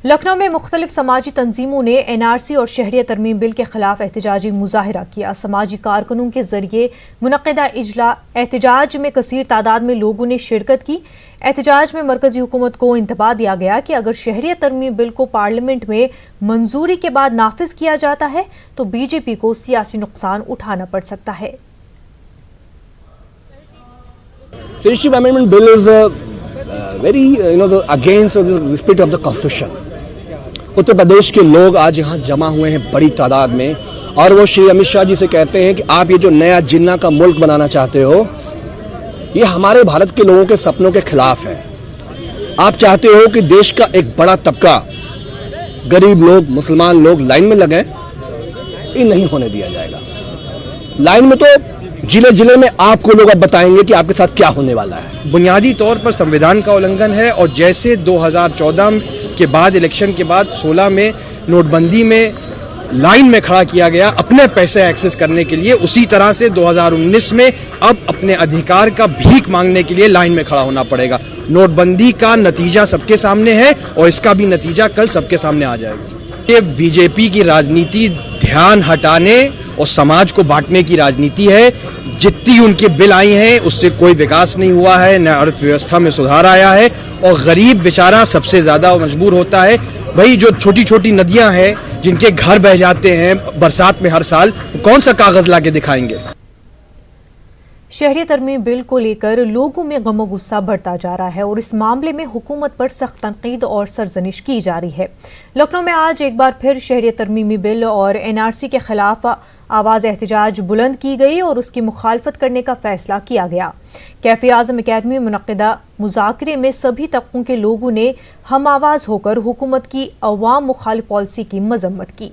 लखनऊ में मुख्तलिफ समाजी तंजीमों ने एनआरसी और शहरियत तरमीम बिल के खिलाफ एहतजाजी मुजाहिरा किया। समाजी कारकुनों के जरिए मुनक़िदा एहतजाज में कसीर तादाद में लोगों ने शिरकत की। एहतजाज में मरकजी हुकूमत को इंतबाह दिया गया कि अगर शहरियत तरमीम बिल को पार्लियामेंट में मंजूरी के बाद नाफिज किया जाता है तो बीजेपी को सियासी नुकसान उठाना पड़ सकता है। Citizenship Amendment Bill is very against the spirit of the Constitution. Uttar Pradesh के लोग आज यहाँ जमा हुए हैं बड़ी तादाद में और वो श्री अमित शाह जी से कहते हैं कि आप ये जो नया जिन्ना का मुल्क बनाना चाहते हो ये हमारे भारत के लोगों के सपनों के खिलाफ है। आप चाहते हो कि देश का एक बड़ा तबका गरीब लोग मुसलमान लोग लाइन में लगे, ये नहीं होने दिया जाएगा। लाइन में तो जिले जिले में आपको लोग अब बताएंगे कि आपके साथ क्या होने वाला है। बुनियादी तौर पर संविधान का उल्लंघन है और जैसे 2014 के बाद इलेक्शन के बाद 16 में नोटबंदी में लाइन में खड़ा किया गया अपने पैसे एक्सेस करने के लिए, उसी तरह से 2019 में अब अपने अधिकार का भीख मांगने के लिए लाइन में खड़ा होना पड़ेगा। नोटबंदी का नतीजा सबके सामने है और इसका भी नतीजा कल सबके सामने आ जाएगा। ये बीजेपी की राजनीति ध्यान हटाने और समाज को बांटने की राजनीति है। जितनी उनके बिल आई हैं उससे कोई विकास नहीं हुआ है, न अर्थव्यवस्था में सुधार आया है और गरीब बेचारा सबसे ज्यादा मजबूर होता है। भाई जो छोटी छोटी नदियां हैं जिनके घर बह जाते हैं बरसात में हर साल, कौन सा कागज लाके दिखाएंगे। शहरियत तरमीम बिल को लेकर लोगों में गमो गुस्सा बढ़ता जा रहा है और इस मामले में हुकूमत पर सख्त तनकीद और सरजनिश की जा रही है। लखनऊ में आज एक बार फिर शहरियत तरमीमी बिल और एनआरसी के खिलाफ आवाज़ एहतजाज बुलंद की गई और उसकी मुखालफत करने का फैसला किया गया। कैफे आजम अकेडमी में मुनक़िदा मुज़ाकरे में सभी तबकों के लोगों ने हम आवाज़ होकर हुकूमत की अवाम मुखालिफ पॉलिसी की मजम्मत की।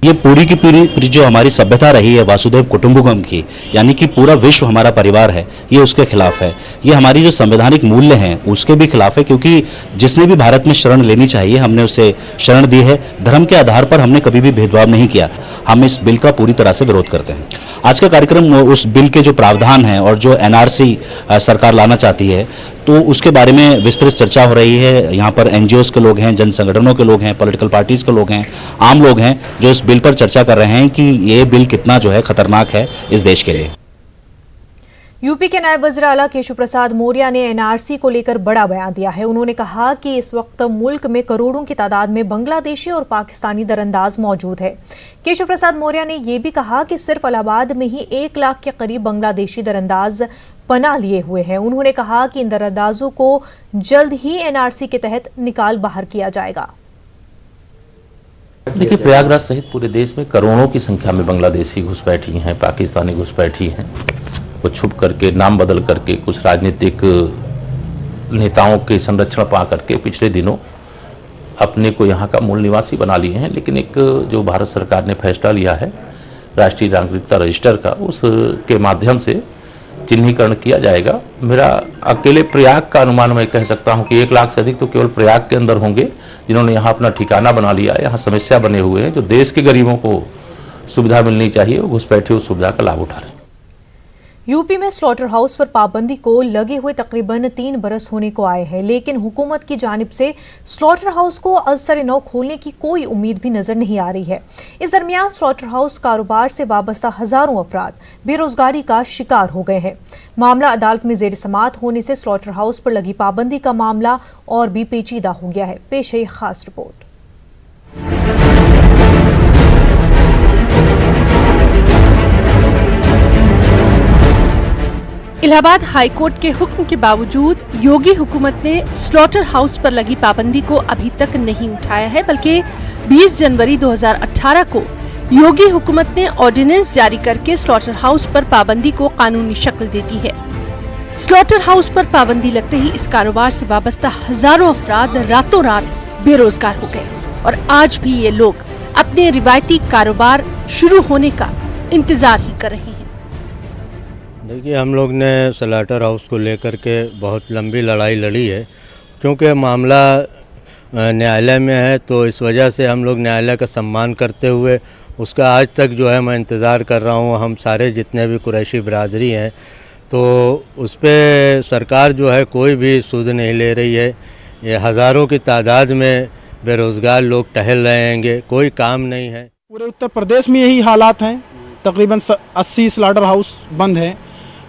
ये पूरी की पूरी जो हमारी सभ्यता रही है वासुदेव कुटुंबकम की, यानी कि पूरा विश्व हमारा परिवार है, ये उसके खिलाफ है। ये हमारी जो संवैधानिक मूल्य हैं उसके भी खिलाफ है, क्योंकि जिसने भी भारत में शरण लेनी चाहिए हमने उसे शरण दी है। धर्म के आधार पर हमने कभी भी भेदभाव नहीं किया। हम इस बिल का पूरी तरह से विरोध करते हैं। आज का कार्यक्रम उस बिल के जो प्रावधान हैं और जो एनआरसी सरकार लाना चाहती है तो उसके बारे में विस्तृत चर्चा हो रही है। यहाँ पर एनजीओज के लोग हैं, जन संगठनों के लोग हैं, पॉलिटिकल पार्टीज के लोग हैं, आम लोग हैं जो इस बिल पर चर्चा कर रहे हैं कि ये बिल कितना जो है खतरनाक है इस देश के लिए। यूपी के नायब वज़ीर आला केशव प्रसाद मौर्य ने एनआरसी को लेकर बड़ा बयान दिया है। उन्होंने कहा कि इस वक्त मुल्क में करोड़ों की तादाद में बांग्लादेशी और पाकिस्तानी दरअंदाज मौजूद है। केशव प्रसाद मौर्य ने यह भी कहा कि सिर्फ इलाहाबाद में ही 1 लाख के करीब बांग्लादेशी दरअंदाज पनाह लिए हुए हैं। उन्होंने कहा कि इन दरअंदाजों को जल्द ही एनआरसी के तहत निकाल बाहर किया जाएगा। देखिए, प्रयागराज सहित पूरे देश में करोड़ों की संख्या में बांग्लादेशी घुसपैठी हैं, पाकिस्तानी घुसपैठी हैं। वो छुप करके नाम बदल करके कुछ राजनीतिक नेताओं के संरक्षण पा करके पिछले दिनों अपने को यहाँ का मूल निवासी बना लिए हैं। लेकिन एक जो भारत सरकार ने फैसला लिया है राष्ट्रीय नागरिकता रजिस्टर का, उसके माध्यम से चिन्हीकरण किया जाएगा। मेरा अकेले प्रयाग का अनुमान मैं कह सकता हूँ कि 1 लाख से अधिक तो केवल प्रयाग के अंदर होंगे जिन्होंने यहाँ अपना ठिकाना बना लिया है, यहाँ समस्या बने हुए हैं। जो देश के गरीबों को सुविधा मिलनी चाहिए वो घुसपैठे उस सुविधा का लाभ उठा रहे हैं। यूपी में स्लॉटर हाउस पर पाबंदी को लगे हुए तकरीबन 3 बरस होने को आए हैं, लेकिन हुकूमत की जानिब से स्लॉटर हाउस को असर नौ खोलने की कोई उम्मीद भी नजर नहीं आ रही है। इस दरमियान स्लॉटर हाउस कारोबार से वाबस्ता हजारों अफराद बेरोजगारी का शिकार हो गए हैं। मामला अदालत में जेर समाअत होने से स्लॉटर हाउस पर लगी पाबंदी का मामला और भी पेचीदा हो गया है। पेश है खास रिपोर्ट। इलाहाबाद हाईकोर्ट के हुक्म के बावजूद योगी हुकूमत ने स्लॉटर हाउस पर लगी पाबंदी को अभी तक नहीं उठाया है, बल्कि 20 जनवरी 2018 को योगी हुकूमत ने ऑर्डिनेंस जारी करके स्लॉटर हाउस पर पाबंदी को कानूनी शक्ल दे दी है। स्लॉटर हाउस पर पाबंदी लगते ही इस कारोबार से वाबस्ता हजारों अफराद रातों रात बेरोजगार हो गए और आज भी ये लोग अपने रिवायती कारोबार शुरू होने का इंतजार ही कर रहे हैं। देखिए, हम लोग ने स्लॉटर हाउस को लेकर के बहुत लंबी लड़ाई लड़ी है, क्योंकि मामला न्यायालय में है, तो इस वजह से हम लोग न्यायालय का सम्मान करते हुए उसका आज तक जो है मैं इंतज़ार कर रहा हूँ। हम सारे जितने भी कुरैशी बिरादरी हैं तो उस पर सरकार जो है कोई भी सूद नहीं ले रही है। ये हज़ारों की तादाद में बेरोज़गार लोग टहल रहे हैं, कोई काम नहीं है। पूरे उत्तर प्रदेश में यही हालात हैं, तकरीबन 80 स्लॉटर हाउस बंद हैं।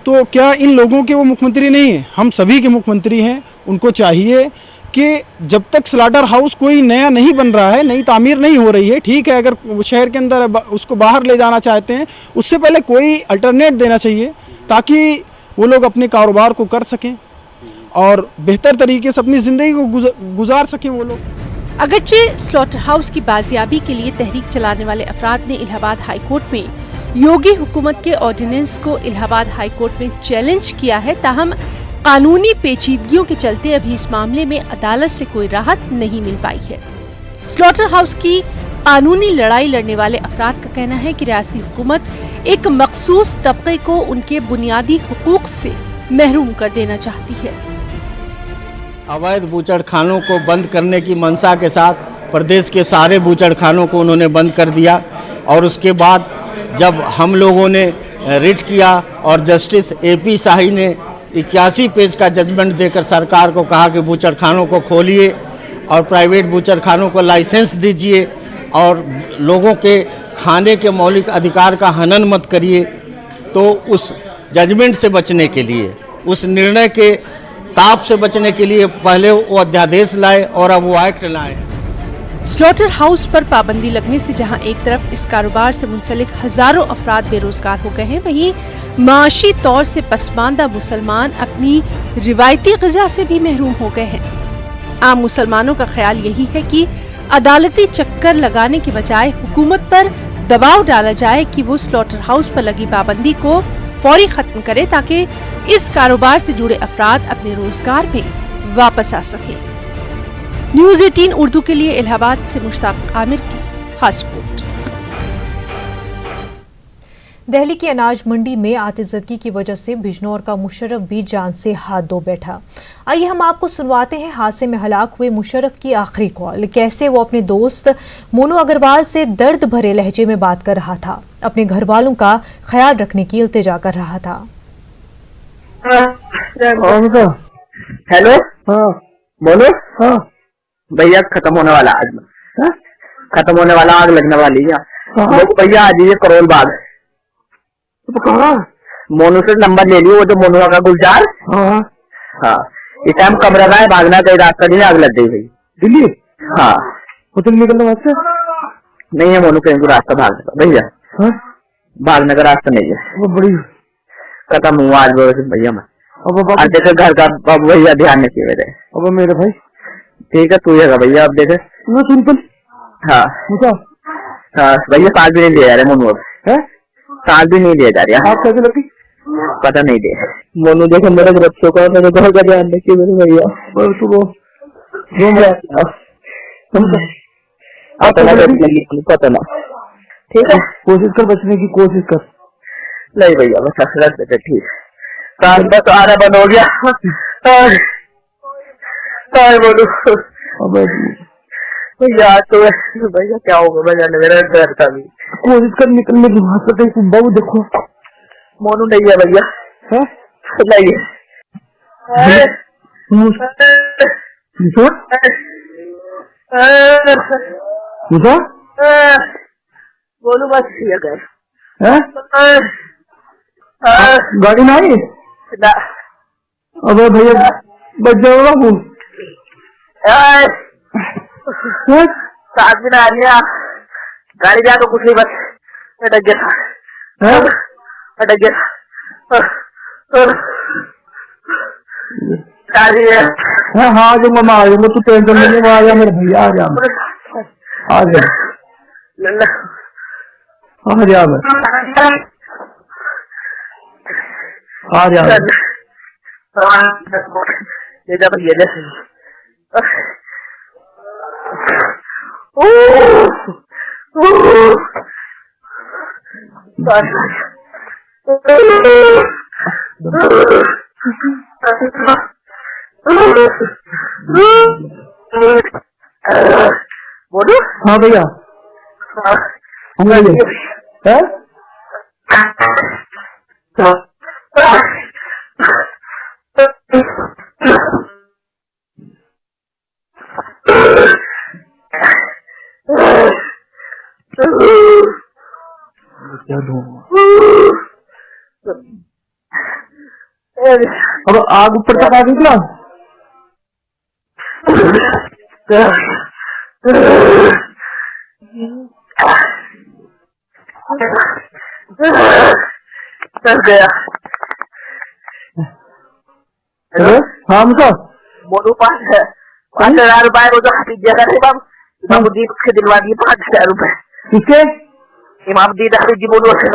तो क्या इन लोगों के वो मुख्यमंत्री नहीं हैं? हम सभी के मुख्यमंत्री हैं। उनको चाहिए कि जब तक स्लॉटर हाउस कोई नया नहीं बन रहा है, नई तामीर नहीं हो रही है, ठीक है, अगर शहर के अंदर उसको बाहर ले जाना चाहते हैं, उससे पहले कोई अल्टरनेट देना चाहिए ताकि वो लोग अपने कारोबार को कर सकें और बेहतर तरीके से अपनी ज़िंदगी को गुजार सकें वो लोग। अगरचे स्लॉटर हाउस की बाजियाबी के लिए तहरीक चलाने वाले अफराद ने इलाहाबाद हाई कोर्ट में योगी हुकूमत के ऑर्डिनेंस को इलाहाबाद हाई कोर्ट में चैलेंज किया है, ताहम कानूनी पेचीदगियों के चलते अभी इस मामले में अदालत से कोई राहत नहीं मिल पाई है। स्लॉटर हाउस की कानूनी लड़ाई लड़ने वाले अफराद का कहना है कि रियासती हुकूमत एक मखसूस तबके को उनके बुनियादी हुकूक से महरूम कर देना चाहती है। अवैध बूचड़खानों को बंद करने की मंशा के साथ प्रदेश के सारे बूचड़खानों को उन्होंने बंद कर दिया और उसके बाद जब हम लोगों ने रिट किया और जस्टिस AP शाही ने 81 पेज का जजमेंट देकर सरकार को कहा कि बूचड़खानों को खोलिए और प्राइवेट बूचड़खानों को लाइसेंस दीजिए और लोगों के खाने के मौलिक अधिकार का हनन मत करिए, तो उस जजमेंट से बचने के लिए, उस निर्णय के ताप से बचने के लिए पहले वो अध्यादेश लाए और अब वो एक्ट लाए। स्लॉटर हाउस पर पाबंदी लगने से जहां एक तरफ इस कारोबार से मुंसलिक हजारों अफराद बेरोजगार हो गए हैं, वहीं माशी तौर से पसमानदा मुसलमान अपनी रिवायती ग़िज़ा से भी महरूम हो गए हैं। आम मुसलमानों का ख्याल यही है कि अदालती चक्कर लगाने के बजाय हुकूमत पर दबाव डाला जाए कि वो स्लॉटर हाउस पर लगी पाबंदी को फौरी खत्म करे ताकि इस कारोबार से जुड़े अफराद अपने रोजगार में वापस आ सके। न्यूज़ 18 उर्दू के लिए इलाहाबाद से मुश्ताक आमिर की खास रिपोर्ट। दिल्ली की अनाज मंडी में आतिशज़दगी की वजह से बिजनौर का मुशर्रफ भी जान से हाथ धो बैठा। आइए हम आपको सुनवाते हैं हादसे में हलाक हुए मुशर्रफ की आखिरी कॉल, कैसे वो अपने दोस्त मोनू अग्रवाल से दर्द भरे लहजे में बात कर रहा था, अपने घर वालों का ख्याल रखने की इल्तिजा कर रहा था। हेलो, हाँ बोलो। हाँ भैया, खत्म होने वाला आग, खत्म होने वाला, आग लगने वाली है भैया। आ जाइए करोल बाग। मोनू से नंबर ले लियो, वो जो मोनू का गुलजार। हाँ इस टाइम कमरा है, भागना कहीं रास्ता नहीं, आग लग गई भाई दिल्ली। हाँ होटल निकलने वास्ते नहीं है मोनू, कहीं रास्ता भागने भैया, भागने का रास्ता नहीं है, वो बड़ी खत्म हुआ आज भैया। मैं अब देखे घर का भैया ध्यान नहीं मेरे। अब मेरे भाई ठीक है, तू है भैया। अब देखे सिंपल। हाँ हाँ भैया, साल भी नहीं लिया जा रहे मोनू, अब साल भी नहीं लिया जा रहा। आप कैसे लगी पता नहीं दे मोनू। देखे मेरे बच्चों का, मेरे घर का ध्यान रखिए मेरे भैया। पता ना, ठीक है, कोशिश कर बचने की, कोशिश कर। नहीं भैया बस रख देते, ठीक। साल का तो आरा बंद हो गया। बोलू यार तो भैया क्या होगा भैया, मेरा डर था भी। कोशिश कर निकलने की, बात बताइए बाबू। देखो मोनू नहीं है भैया, नहीं है। बोलू बस ठीक है, गाड़ी नहीं ना। अब भैया बच जाओ बाबू, साथ में आ गया गाड़ी जा तो कुछ नहीं, बस अटक गया, अटक गया। हाँ आ जाऊंगा मैं, आ जाऊंगा, तू टेंशन नहीं ले, आ जा मेरे भैया, आ जा, आ जा, आ जा, आ जा, ये जा भैया। बोलो। हाँ भैया, अब आग ऊपर तक आ गई ना। चल गया। हेलो, हाँ मुझे मोनू 5,000 रुपए वो जो हफीजिया का थे इमामुद्दीन से दिलवा दिए 5,000 रुपए। किससे? इमामुद्दीन हफीजी मोनू से।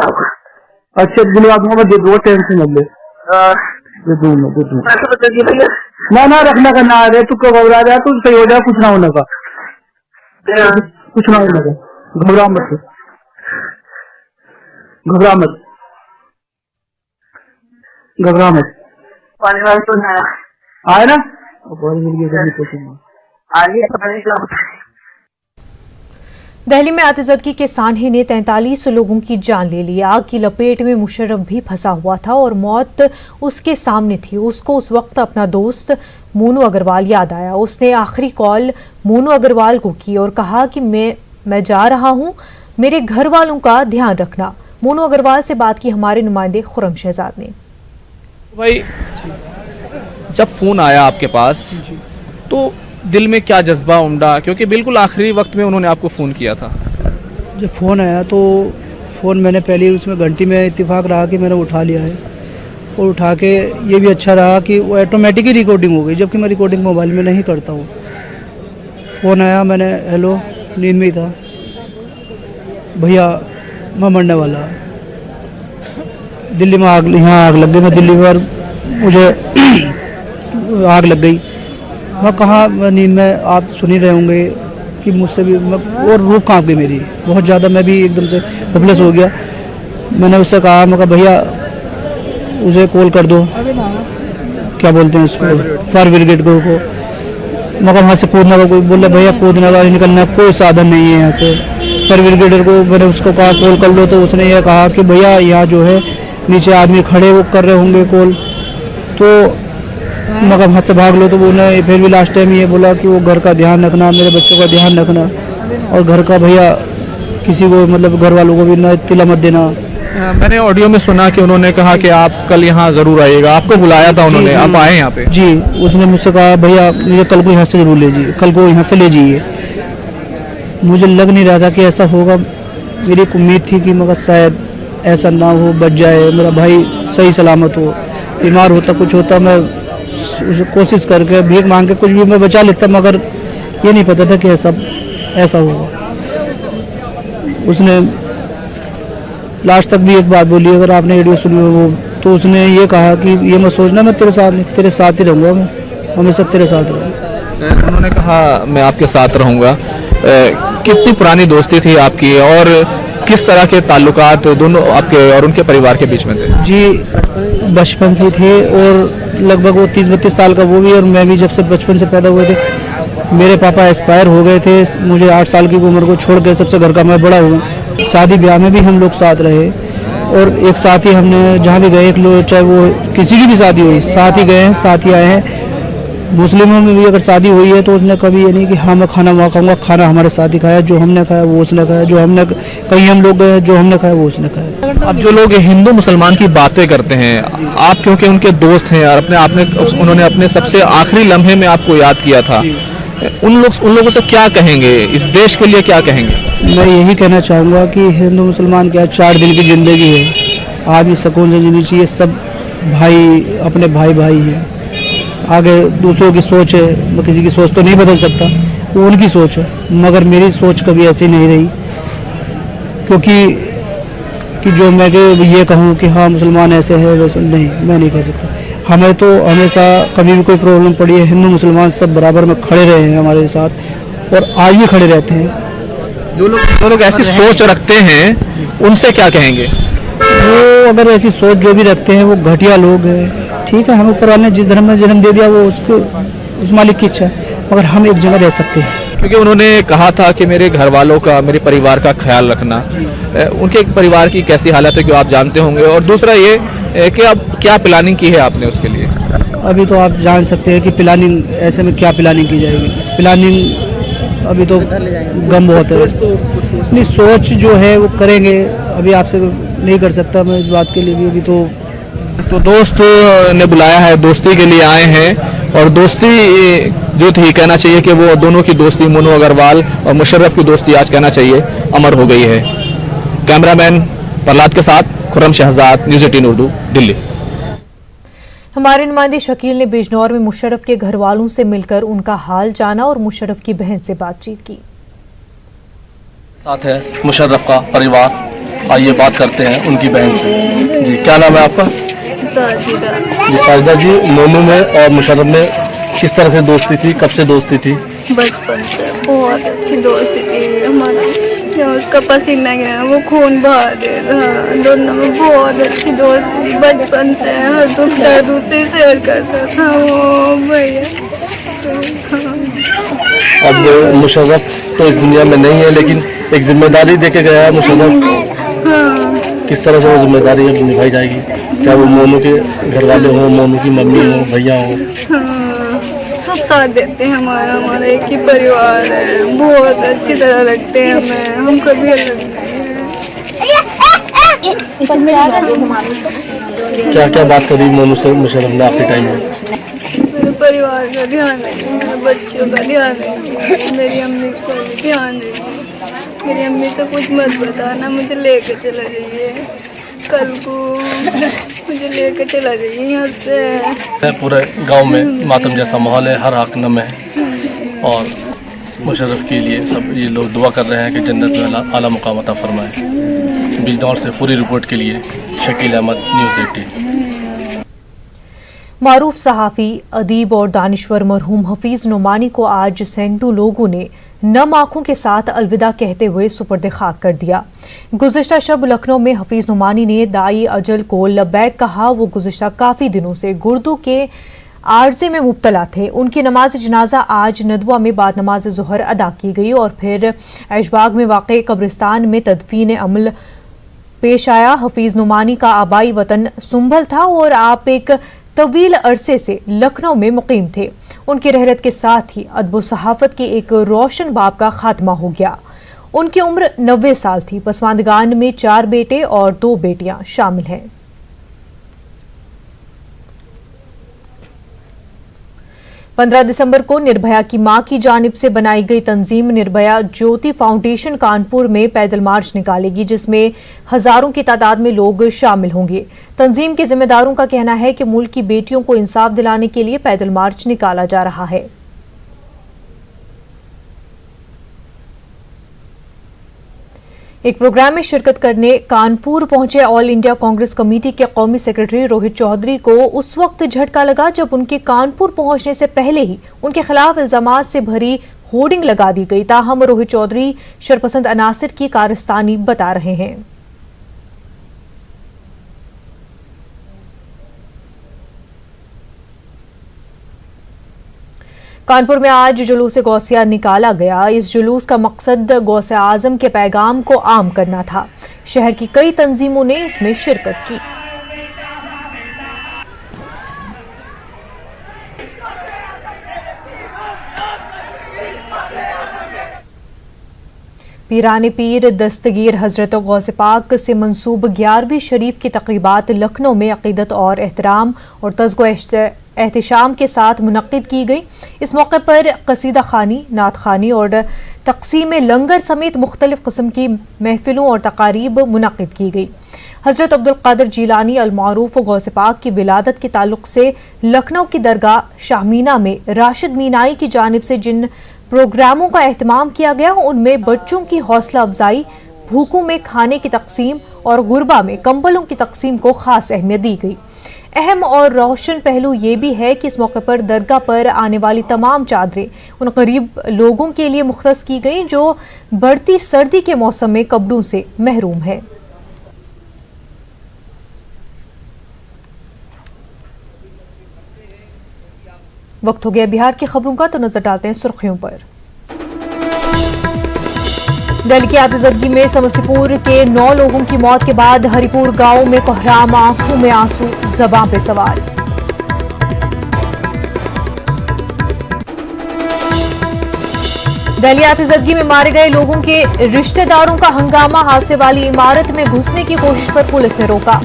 अच्छा दिलवा दूंगा मैं, दे दूंगा, टेंशन मत ले। दे दूंगा ना ना रखना का ना रे, तू घबरा रहा तू सही हो जाए, कुछ ना होने का, कुछ ना होने का, घबरा मत, घबरा मत, घबरा मत। पानी वाले तो आए ना, दिल्ली में आतिजदगी के सानहे ने 43 लोगों की जान ले ली। आग की लपेट में मुशर्रफ भी फंसा हुआ था और मौत उसके सामने थी। उसको उस वक्त अपना दोस्त मोनू अग्रवाल याद आया। उसने आखिरी कॉल मोनू अग्रवाल को की और कहा कि मैं जा रहा हूं, मेरे घर वालों का ध्यान रखना। मोनू अग्रवाल से बात की हमारे नुमाइंदे खुर्रम शहजाद ने। भाई जब फ़ोन आया आपके पास तो दिल में क्या जज्बा उमड़ा, क्योंकि बिल्कुल आखिरी वक्त में उन्होंने आपको फ़ोन किया था? जब फ़ोन आया तो फ़ोन मैंने पहले उसमें घंटी में इत्तेफाक रहा कि मैंने उठा लिया है, और उठा के ये भी अच्छा रहा कि वो ऑटोमेटिक ही रिकॉर्डिंग हो गई, जबकि मैं रिकॉर्डिंग मोबाइल में नहीं करता हूँ। फ़ोन आया, मैंने हेलो, नींद में ही था, भैया मैं मरने वाला, दिल्ली में आग, यहाँ आग लग गई, मैं दिल्ली में, मुझे आग लग गई। मैं कहाँ, मैं नींद में, आप सुन ही रहे होंगे कि मुझसे भी और रूह कांप गई मेरी बहुत ज़्यादा, मैं भी एकदम से हेल्पलेस हो गया। मैंने उससे कहा, मैं कहा भैया उसे कॉल कर दो, क्या बोलते हैं उसको, फायर ब्रिगेड को। मैं कहा वहाँ से कूदने का, कोई बोला भैया कूदने का निकलना कोई साधन नहीं है यहाँ से। फायर ब्रिगेडर को मैंने उसको कहा कॉल कर लो, तो उसने ये कहा कि भैया यहाँ जो है नीचे आदमी खड़े वो कर रहे होंगे कॉल, तो मगर वहाँ से भाग लो। तो उन्होंने फिर भी लास्ट टाइम ये बोला कि वो घर का ध्यान रखना, मेरे बच्चों का ध्यान रखना, और घर का भैया किसी को मतलब घर वालों को भी ना इत्तला मत देना। मैंने ऑडियो में सुना कि उन्होंने कहा कि आप कल यहाँ ज़रूर आइएगा, आपको बुलाया था उन्होंने, आप आए यहाँ पे? जी, उसने मुझसे कहा भैया मुझे कल को यहाँ से जरूर ले जाइए, कल को यहाँ से ले जाइए। मुझे लग नहीं रहा था कि ऐसा होगा, मेरी एक उम्मीद थी कि मगर शायद ऐसा ना हो, बच जाए, मेरा भाई सही सलामत हो। बीमार होता कुछ होता मैं उसे कोशिश करके भीख मांग के कुछ भी मैं बचा लेता, मगर ये नहीं पता था कि ऐसा होगा। उसने लास्ट तक भी एक बात बोली, अगर आपने वीडियो सुनी हो वो, तो उसने ये कहा कि ये मत सोचना मैं तेरे साथ ही रहूँगा, मैं हमेशा तेरे साथ रहूँगा। उन्होंने कहा मैं आपके साथ रहूँगा। कितनी पुरानी दोस्ती थी आपकी और किस तरह के ताल्लुकात दोनों आपके और उनके परिवार के बीच में थे? जी बचपन से थे, और लगभग वो 30-32 साल का वो भी, और मैं भी जब से बचपन से पैदा हुए थे। मेरे पापा एक्सपायर हो गए थे, मुझे 8 साल की उम्र को छोड़ के सबसे घर का मैं बड़ा हूँ। शादी ब्याह में भी हम लोग साथ रहे, और एक साथ ही हमने जहाँ भी गए, एक लोग चाहे वो किसी की भी शादी हुई साथ ही गए हैं, साथ ही आए हैं। मुस्लिमों में भी अगर शादी हुई है तो उसने कभी ये नहीं कि हाँ मैं खाना वहाँ खाऊंगा, खाना हमारे साथ ही खाया, जो हमने खाया वो उसने खाया, जो हमने कहीं हम लोग गए जो हमने खाया वो उसने खाया। अब जो लोग हिंदू मुसलमान की बातें करते हैं, आप क्योंकि उनके दोस्त हैं और उन्होंने अपने सबसे आखिरी लम्हे में आपको याद किया था, उन लोगों से क्या कहेंगे, इस देश के लिए क्या कहेंगे? मैं यही कहना चाहूँगा कि हिंदू मुसलमान क्या 4 दिन की ज़िंदगी है, आदमी सुकून से जीनी चाहिए, सब भाई अपने भाई हैं। आगे दूसरों की सोच है, मैं किसी की सोच तो नहीं बदल सकता, वो उनकी सोच है, मगर मेरी सोच कभी ऐसी नहीं रही, क्योंकि जो मैं ये कहूँ कि हाँ मुसलमान ऐसे है वैसे नहीं, मैं नहीं कह सकता। हमें तो हमेशा कभी भी कोई प्रॉब्लम पड़ी है, हिंदू मुसलमान सब बराबर में खड़े रहे हैं हमारे साथ, और आज भी खड़े रहते हैं। जो लोग ऐसी सोच रखते हैं उनसे क्या कहेंगे? वो अगर ऐसी सोच जो भी रखते हैं वो घटिया लोग हैं। ठीक है, हमें ऊपर वाले ने जिस धर्म में जन्म दे दिया वो उस मालिक की इच्छा है, मगर हम एक जगह रह सकते हैं। क्योंकि उन्होंने कहा था कि मेरे घर वालों का, मेरे परिवार का ख्याल रखना। उनके परिवार की कैसी हालत है कि आप जानते होंगे, और दूसरा ये कि अब क्या प्लानिंग की है आपने उसके लिए? अभी तो आप जान सकते हैं कि प्लानिंग ऐसे में क्या प्लानिंग की जाएगी। प्लानिंग अभी तो गम बहुत है, नहीं सोच जो है वो करेंगे, अभी आपसे नहीं कर सकता मैं इस बात के लिए भी, अभी तो तो दोस्त ने बुलाया है, दोस्ती के लिए आए हैं और दोस्ती जो थी कहना चाहिए कि वो दोनों की दोस्ती, मोनू अग्रवाल और मुशर्रफ की दोस्ती आज कहना चाहिए अमर हो गई है। कैमरामैन प्रहलाद के साथ खुर्रम शहजाद, न्यूज़ 18 उर्दू, दिल्ली। हमारे नुमाइंदे शकील ने बिजनौर में मुशर्रफ के घर वालों से मिलकर उनका हाल जाना और मुशर्रफ की बहन से बातचीत की। साथ है मुशर्रफ का परिवार, आइए बात करते हैं उनकी बहन से। जी क्या नाम है आपका? जी साजिदा जी, मोनू में और मुशर्रफ में किस तरह से दोस्ती थी, कब से दोस्ती थी? बचपन से बहुत अच्छी दोस्ती थी हमारा, उसका पसीना गिरा वो खून बहा देता, दोनों में बहुत अच्छी दोस्ती थी बचपन से, हर दुख दर्द उससे शेयर करता था वो भैया। अब मुशर्रफ तो इस दुनिया में नहीं है, लेकिन एक जिम्मेदारी देके गया है मुशर्रफ। किस तरह से वो जिम्मेदारी अब निभाई जाएगी, चाहे वो मोनू के घर वाले हों, मोनू की मम्मी हो, भैया हो, सब साथ देते हैं। हमारा एक ही परिवार है, बहुत अच्छी तरह लगते हैं हमें, हम कभी अलग नहीं। क्या क्या बात करी मोनू से मुशर्रफ ने आखिरी टाइम में? मेरे परिवार का ध्यान रखिए, मेरे बच्चों का ध्यान रखिए, मेरी अम्मी का भी ध्यान रखिए, मेरी अम्मी से कुछ मत बताना, मुझे लेके चला जाइए, कल को मुझे लेके चला जाइए यहाँ से। पूरे गांव में मातम जैसा माहौल है, हर आंख नम है और मुशर्रफ के लिए सब ये लोग दुआ कर रहे हैं कि जन्नत में आला मुकाम अता फरमाए। बिजनौर से पूरी रिपोर्ट के लिए शकील अहमद, न्यूज़ 18। मारूफ सहाफ़ी, अदीब और दानिश्वर मरहूम हफीज़ नुमानी को आज सैकड़ों लोगों ने नम आंखों के साथ अलविदा कहते हुए सुपर्द खाक कर दिया। गुज़िश्ता शब लखनऊ में हफीज़ नुमानी ने दाई अजल को लब्बैक कहा। वो गुज़िश्ता काफ़ी दिनों से गुर्दों के आर्जे में मुब्तला थे। उनकी नमाज जनाजा आज नदवा में बाद नमाज ज़ोहर अदा की गई और फिर ऐशबाग में वाक़ कब्रिस्तान में तदफीन अमल पेश आया। हफीज़ नुमानी का आबाई वतन सुंभल था और आप एक तवील अरसे से लखनऊ में मुकीम थे। उनकी रहरत के साथ ही अदब सहाफ़त के एक रोशन बाब का खात्मा हो गया। उनकी उम्र 90 साल थी। पसमानदगान में 4 बेटे और 2 बेटियां शामिल हैं। 15 दिसंबर को निर्भया की मां की जानिब से बनाई गई तंजीम निर्भया ज्योति फाउंडेशन कानपुर में पैदल मार्च निकालेगी, जिसमें हजारों की तादाद में लोग शामिल होंगे। तंजीम के जिम्मेदारों का कहना है कि मुल्क की बेटियों को इंसाफ दिलाने के लिए पैदल मार्च निकाला जा रहा है। एक प्रोग्राम में शिरकत करने कानपुर पहुंचे ऑल इंडिया कांग्रेस कमेटी के कौमी सेक्रेटरी रोहित चौधरी को उस वक्त झटका लगा जब उनके कानपुर पहुंचने से पहले ही उनके खिलाफ इल्जामात से भरी होर्डिंग लगा दी गई। ताहम रोहित चौधरी शरपसंद अनासिर की कारस्तानी बता रहे हैं। कानपुर में आज जुलूस गौसिया निकाला गया। इस जुलूस का मकसद गौसे आजम के पैगाम को आम करना था। शहर की कई तंजीमों ने इसमें शिरकत की। पीराने पीर दस्तगीर हजरत गौसे पाक से मंसूब 11वीं शरीफ की तकरीबात लखनऊ में अकीदत और एहतराम और तज़्को एहतिशाम के साथ मुनक्किद की गई। इस मौके पर कसीदा खानी, नात खानी और तकसीम लंगर समेत मुख्तलिफ किस्म की महफिलों और तकारीब मुनक्किद की गई। हजरत अब्दुल कादिर जीलानी अल मारूफ गौसे पाक की विलादत के ताल्लुक से लखनऊ की दरगाह शाहमीना में राशिद मीनाई की जानिब से जिन प्रोग्रामों का एहतमाम किया गया उनमें बच्चों की हौसला अफजाई, भूखों में खाने की तकसीम और गुरबा में कंबलों की तकसीम को खास अहमियत दी गई। अहम और रोशन पहलू ये भी है कि इस मौके पर दरगाह पर आने वाली तमाम चादरें उन गरीब लोगों के लिए मुख्तस की गई जो बढ़ती सर्दी के मौसम में कपड़ों से महरूम हैं। वक्त हो गया बिहार की खबरों का, तो नजर डालते हैं सुर्खियों पर। दिल्ली की आतिशबाजी में समस्तीपुर के 9 लोगों की मौत के बाद हरिपुर गांव में कोहराम, आंखों में आंसू, ज़बां पे सवाल। दिल्ली आतिशबाजी में मारे गए लोगों के रिश्तेदारों का हंगामा, हादसे वाली इमारत में घुसने की कोशिश पर पुलिस ने रोका।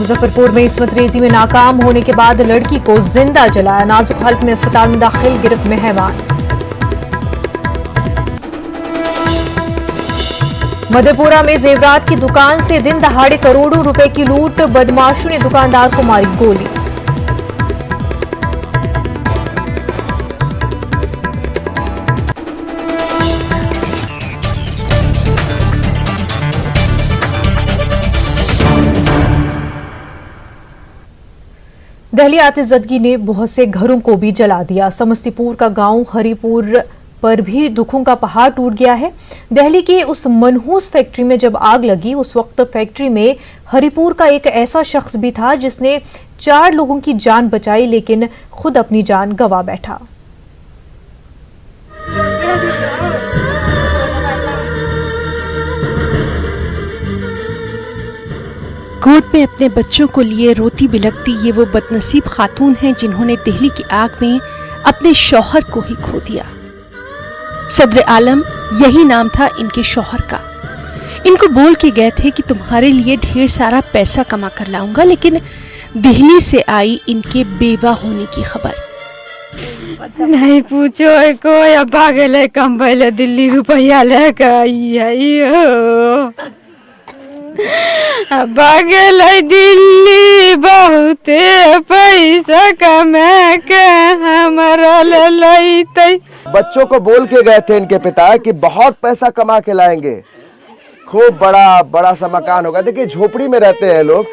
मुजफ्फरपुर में इस्मत रेजी में नाकाम होने के बाद लड़की को जिंदा जलाया, नाजुक हालत में अस्पताल में दाखिल, गिरफ्त में हैवान। मधेपुरा में जेवरात की दुकान से दिन दहाड़े करोड़ों रुपए की लूट, बदमाशों ने दुकानदार को मारी गोली। दहली आतिशज़दगी ने बहुत से घरों को भी जला दिया। समस्तीपुर का गांव हरिपुर पर भी दुखों का पहाड़ टूट गया है। दिल्ली की उस मनहूस फैक्ट्री में जब आग लगी, उस वक्त फैक्ट्री में हरिपुर का एक ऐसा शख्स भी था जिसने 4 लोगों की जान बचाई, लेकिन खुद अपनी जान गंवा बैठा। गोद में अपने बच्चों को लिए रोती बिलखती ये वो बदनसीब खातून हैं जिन्होंने दिल्ली की आग में अपने शौहर को ही खो दिया। सदर आलम यही नाम था इनके शौहर का। इनको बोल के गए थे कि तुम्हारे लिए ढेर सारा पैसा कमा कर लाऊंगा, लेकिन दिल्ली से आई इनके बेवा होने की खबर। नहीं पूछो कोई, अब भागले कम पहले दिल्ली रुपया लेकर आई है, भागल दिल्ली बहुते पैसा कमा के हमारा ललैते। बच्चों को बोल के गए थे इनके पिता कि बहुत पैसा कमा के लाएंगे, खूब बड़ा सा मकान होगा। देखिए झोपड़ी में रहते हैं लोग,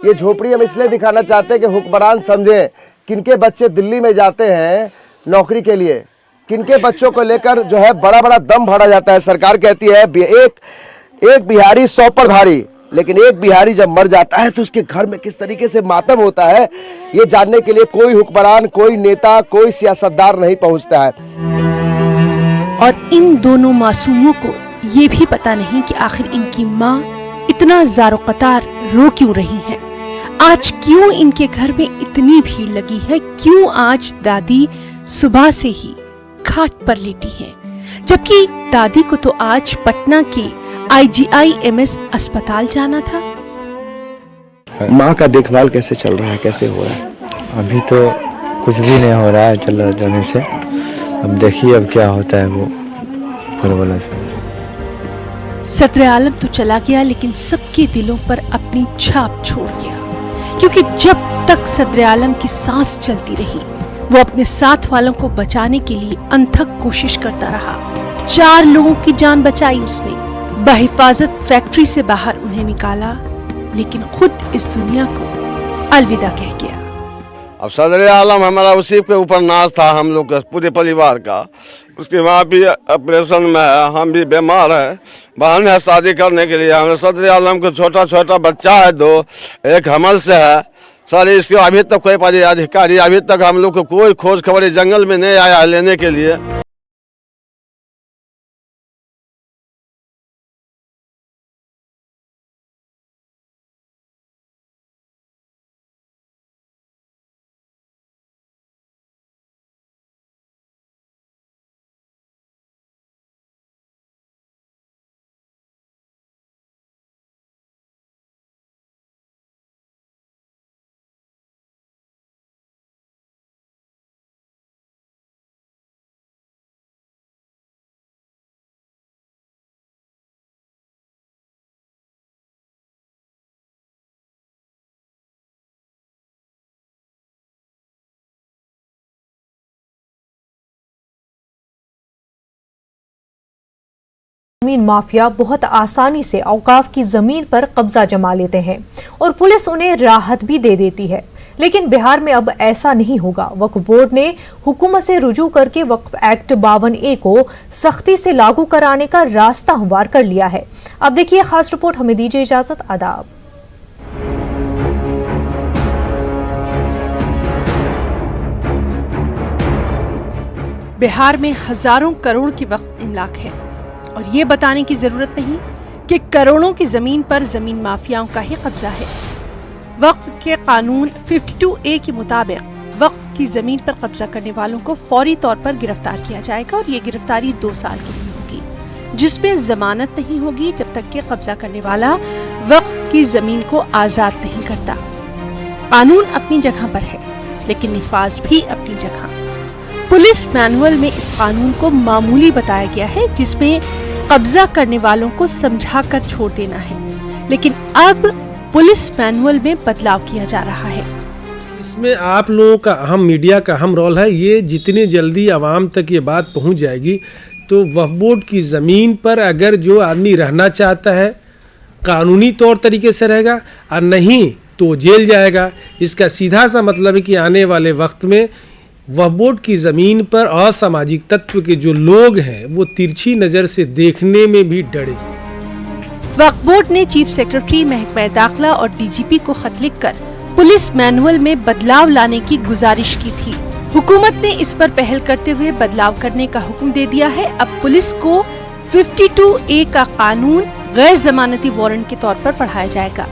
ये झोपड़ी हम इसलिए दिखाना चाहते हैं कि हुक्मरान समझे किनके बच्चे दिल्ली में जाते हैं नौकरी के लिए, किनके बच्चों को लेकर जो है बड़ा दम भरा जाता है। सरकार कहती है एक बिहारी 100 पर भारी, लेकिन एक बिहारी जब मर जाता है तो उसके घर में किस तरीके से मातम होता है, ये जानने के लिए कोई हुक्मरान, कोई नेता, कोई सियासतदार नहीं पहुंचता है। और इन दोनों मासूमों को ये भी पता नहीं कि आखिर इनकी माँ इतना ज़ारो कतार रो क्यों रही है, आज क्यों इनके घर में इतनी भीड़ लगी है, क्यों आज दादी सुबह से ही खाट पर लेटी हैं, जबकि दादी को तो आज पटना के IGIMS अस्पताल जाना था। माँ का देखभाल कैसे चल रहा है, कैसे हो रहा है? अभी तो कुछ भी नहीं हो रहा है चल रहा जाने से, अब देखिए अब क्या होता है वो फरवरी से। सदर आलम तो चला गया, लेकिन सबके दिलों पर अपनी छाप छोड़ गया, क्योंकि जब तक सदर आलम की सांस चलती रही वो अपने साथ वालों को बचाने के लिए अनथक कोशिश करता रहा। 4 लोगों की जान बचाई उसने, बहिफाजत फैक्ट्री से बाहर उन्हें निकाला, लेकिन खुद इस दुनिया को अलविदा कह गया। अब सदर आलम हमारा उसी के ऊपर नाज था, हम लोग का पूरे परिवार का। उसकी माँ भी ऑपरेशन में है, हम भी बीमार है, बहन है शादी करने के लिए। हमारे सदर आलम को छोटा बच्चा है 2, एक हमल से है। सर इसके अभी तक कोई पदाधिकारी, अभी तक हम लोग को कोई खोज खबर जंगल में नहीं आया लेने के लिए। जमीन माफिया बहुत आसानी से औकाफ की जमीन पर कब्जा जमा लेते हैं और पुलिस उन्हें राहत भी दे देती है, लेकिन बिहार में अब ऐसा नहीं होगा। वक्फ बोर्ड ने हुकूमत से रुजू करके वक्फ एक्ट 52A को सख्ती से लागू कराने का रास्ता हमवार कर लिया है। अब देखिए खास रिपोर्ट, हमें दीजिए इजाजत, आदाब। बिहार में हजारों करोड़ की वक्फ इमलाक है और ये बताने की जरूरत नहीं कि करोड़ों की जमीन पर जमीन माफियाओं का ही कब्जा है। वक्फ के कानून 52A के मुताबिक वक्फ की जमीन पर कब्जा करने वालों को फौरी तौर पर गिरफ्तार किया जाएगा और ये गिरफ्तारी 2 साल के लिए होगी, जिसमें जमानत नहीं होगी जब तक कि कब्जा करने वाला वक्फ की जमीन को आजाद नहीं करता। कानून अपनी जगह पर है, लेकिन निफाज भी अपनी जगह। पुलिस मैनुअल में इस कानून को मामूली बताया गया है, जिसमें कब्जा करने वालों को समझाकर छोड़ देना है, लेकिन अब पुलिस मैनुअल में बदलाव किया जा रहा है। इसमें आप लोगों का अहम, मीडिया का अहम रोल है। ये जितनी जल्दी आवाम तक ये बात पहुंच जाएगी तो वक्फ बोर्ड की ज़मीन पर अगर जो आदमी रहना चाहता है कानूनी तौर तरीके से रहेगा, और नहीं तो जेल जाएगा। इसका सीधा सा मतलब है कि आने वाले वक्त में वक्फ बोर्ड की ज़मीन पर असामाजिक तत्व के जो लोग हैं वो तिरछी नज़र से देखने में भी डरे। वक्फ बोर्ड ने चीफ सेक्रेटरी, महकमा दाखिला और डीजीपी को खत लिखकर पुलिस मैनुअल में बदलाव लाने की गुजारिश की थी। हुकूमत ने इस पर पहल करते हुए बदलाव करने का हुक्म दे दिया है। अब पुलिस को 52A का कानून गैर जमानती वारंट के तौर पर पढ़ाया जाएगा।